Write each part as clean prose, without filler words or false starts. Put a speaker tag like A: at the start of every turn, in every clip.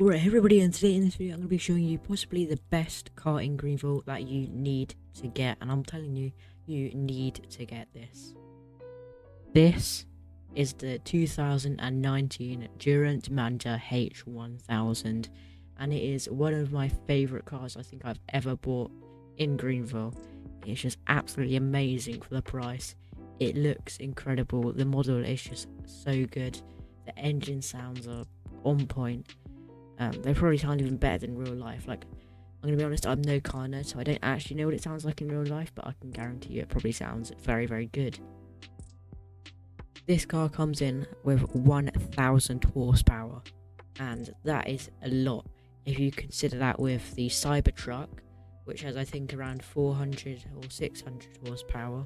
A: Alright everybody, and today in this video I'm going to be showing you possibly the best car in Greenville that you need to get, and I'm telling you, you need to get this. This is the 2019 𝓢𝓸𝓬𝓲𝓪𝓵 H1000, and it is one of my favourite cars I think I've ever bought in Greenville. It's just absolutely amazing for the price. It looks incredible, the model is just so good, the engine sounds are on point. They probably sound even better than real life. Like, I'm gonna be honest, I'm no car nerd, so I don't actually know what it sounds like in real life, but I can guarantee you it probably sounds very, very good. This car comes in with 1000 horsepower, and that is a lot if you consider that with the Cybertruck, which has I think around 400 or 600 horsepower.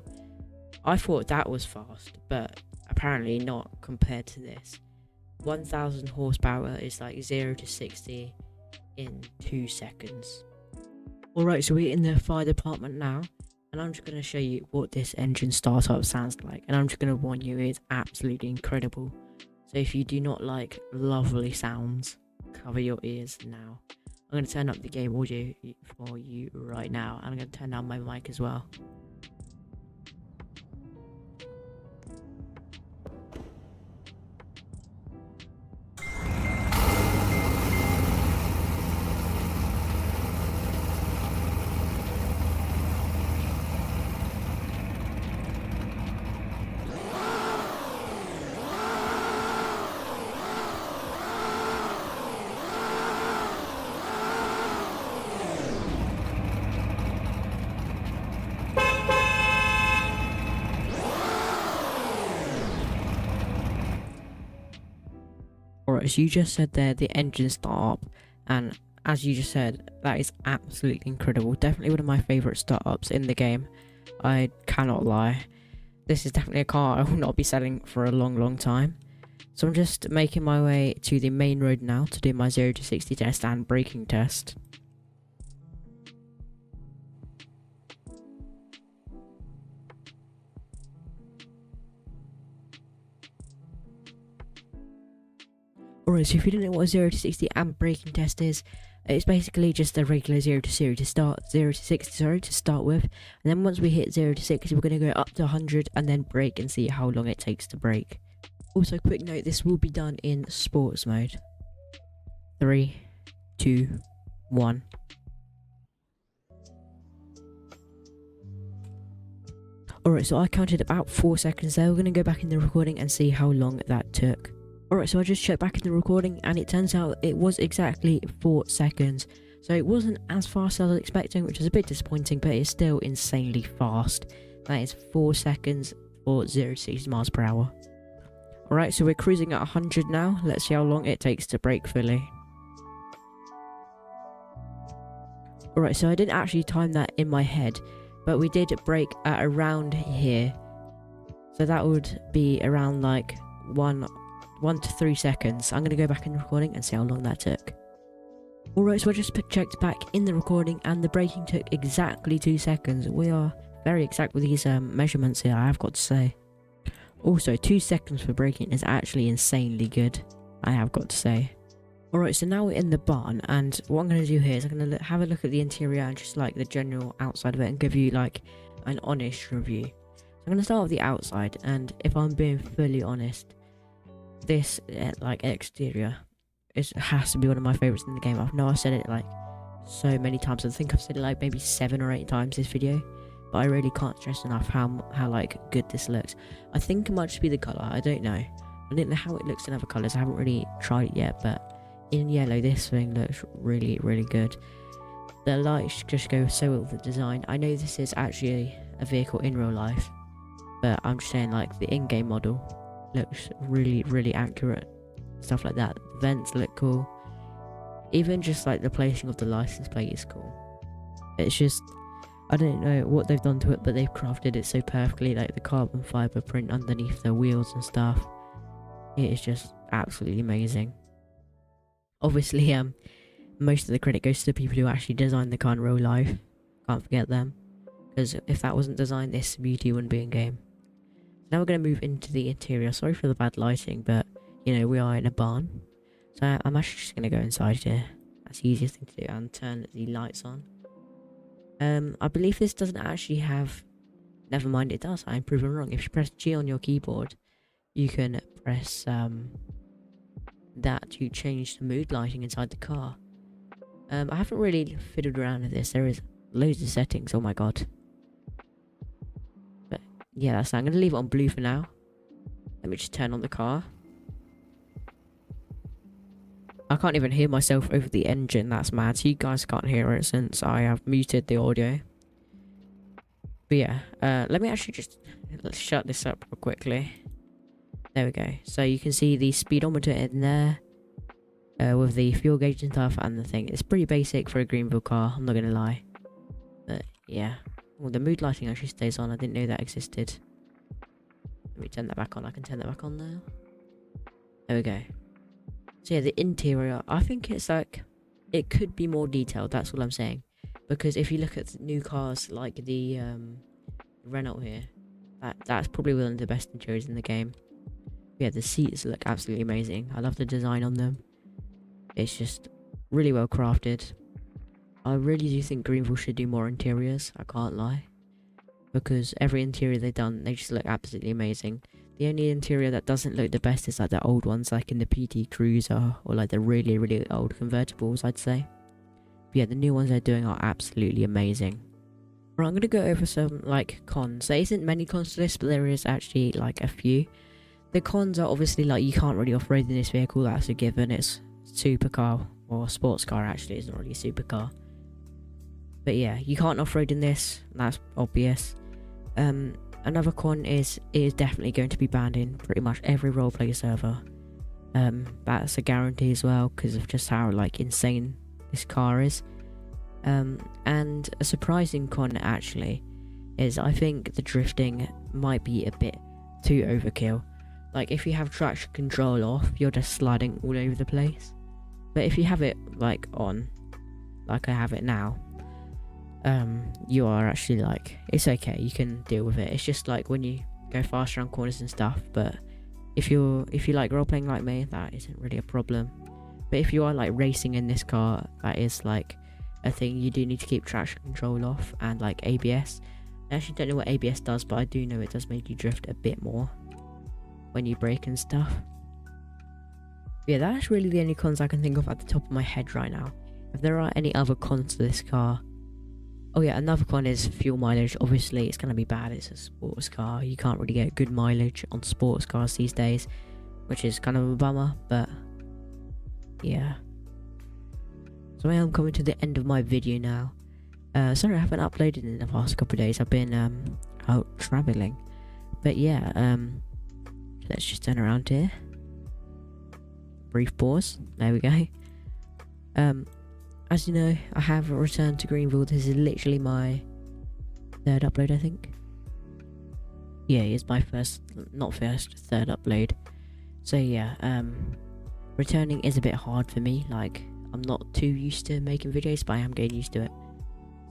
A: I thought that was fast, but apparently not compared to this. 1000 horsepower is like 0 to 60 in 2 seconds. Alright, so we're in the fire department now, and I'm just going to show you what this engine startup sounds like, and I'm just going to warn you, it's absolutely incredible. So if you do not like lovely sounds, cover your ears now. I'm going to turn up the game audio for you right now, and I'm going to turn down my mic as well. Alright, so you just said there the engine startup, and as you just said, that is absolutely incredible. Definitely one of my favourite startups in the game. I cannot lie. This is definitely a car I will not be selling for a long time. So I'm just making my way to the main road now to do my 0 to 60 test and braking test. Alright, so if you didn't know what a 0 to 60 and braking test is, it's basically just a regular 0 to 60 to start with, and then once we hit 0 to 60 we're going to go up to 100 and then brake and see how long it takes to brake. Also, quick note, this will be done in sports mode. 3, 2, 1. Alright, so I counted about 4 seconds there. We're going to go back in the recording and see how long that took. Alright, so I just checked back in the recording, and it turns out it was exactly 4 seconds. So it wasn't as fast as I was expecting, which is a bit disappointing, but it's still insanely fast. That is 4 seconds for 0 to 60 miles per hour. Alright, so we're cruising at 100 now. Let's see how long it takes to brake fully. Alright, so I didn't actually time that in my head, but we did brake at around here. So that would be around like 1 to 3 seconds. I'm going to go back in the recording and see how long that took. Alright, so I just checked back in the recording, and the braking took exactly 2 seconds. We are very exact with these measurements here, I have got to say. Also, 2 seconds for braking is actually insanely good, I have got to say. Alright, so now we're in the barn, and what I'm going to do here is I'm going to have a look at the interior and just like the general outside of it and give you like an honest review. So I'm going to start with the outside, and if I'm being fully honest, this like exterior has to be one of my favorites in the game. I know I've said it like so many times. I think I've said it like maybe 7 or 8 times this video, but I really can't stress enough how like good this looks. I think it might just be the color. I don't know. I don't know how it looks in other colors. I haven't really tried it yet, but in yellow this thing looks really good. The lights just go so well with the design. I know this is actually a vehicle in real life, but I'm just saying like the in-game model looks really accurate. Stuff like that. The vents look cool. Even just like the placing of the license plate is cool. It's just, I don't know what they've done to it, but they've crafted it so perfectly, like the carbon fiber print underneath the wheels and stuff. It is just absolutely amazing. Obviously, most of the credit goes to the people who actually designed the car in real life. Can't forget them, because if that wasn't designed, this beauty wouldn't be in game. Now we're going to move into the interior. Sorry for the bad lighting, but you know, we are in a barn. So I'm actually just gonna go inside here. That's the easiest thing to do, and turn the lights on. I believe this doesn't actually have... Never mind, it does. I'm proven wrong. If you press G on your keyboard, you can press that to change the mood lighting inside the car. I haven't really fiddled around with this. There is loads of settings. Oh my god. But yeah, that's that. I'm gonna leave it on blue for now. Let me just turn on the car. I can't even hear myself over the engine. That's mad. So you guys can't hear it since I have muted the audio. But yeah, let me actually just... Let's shut this up real quickly. There we go. So you can see the speedometer in there. With the fuel gauge and stuff and the thing. It's pretty basic for a Greenville car, I'm not gonna lie. But yeah. Well, the mood lighting actually stays on. I didn't know that existed. Let me turn that back on. I can turn that back on now. There we go. So yeah, the interior, I think it's like... It could be more detailed, that's what I'm saying. Because if you look at new cars like the Renault here, that's probably one of the best interiors in the game. Yeah, the seats look absolutely amazing. I love the design on them. It's just really well crafted. I really do think Greenville should do more interiors, I can't lie. Because every interior they've done, they just look absolutely amazing. The only interior that doesn't look the best is like the old ones, like in the PT Cruiser, or like the really, really old convertibles, I'd say. But yeah, the new ones they're doing are absolutely amazing. Right, I'm going to go over some, like, cons. There isn't many cons to this, but there is actually, like, a few. The cons are obviously, like, you can't really off-road in this vehicle, that's a given. It's supercar, or sports car actually, it's not really a supercar. But yeah, you can't off-road in this, that's obvious. Another con is it is definitely going to be banned in pretty much every roleplay server. That's a guarantee as well, because of just how, like, insane this car is. And a surprising con actually is I think the drifting might be a bit too overkill. Like, if you have traction control off, you're just sliding all over the place. But if you have it, like, on, like I have it now, you are actually, like, it's okay, you can deal with it. It's just, like, when you go fast around corners and stuff, but if you like role-playing like me, that isn't really a problem. But if you are, like, racing in this car, that is, like, a thing. You do need to keep traction control off, and, like, ABS. I actually don't know what ABS does, but I do know it does make you drift a bit more when you brake and stuff. But yeah, that's really the only cons I can think of at the top of my head right now. If there are any other cons to this car... Oh yeah, another con is fuel mileage. Obviously, it's going to be bad. It's a sports car. You can't really get good mileage on sports cars these days, which is kind of a bummer, but yeah. So I am coming to the end of my video now. Sorry I haven't uploaded in the past couple of days. I've been out travelling. But yeah, let's just turn around here. Brief pause. There we go. As you know, I have returned to Greenville. This is literally my third upload, I think. Yeah, it's my third upload. So yeah, returning is a bit hard for me. Like, I'm not too used to making videos, but I am getting used to it.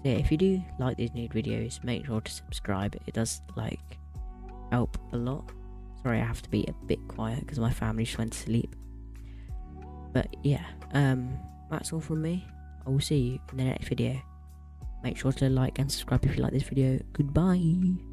A: So yeah, if you do like these new videos, make sure to subscribe. It does, like, help a lot. Sorry, I have to be a bit quiet because my family just went to sleep. But yeah, that's all from me. I will see you in the next video. Make sure to like and subscribe if you like this video. Goodbye.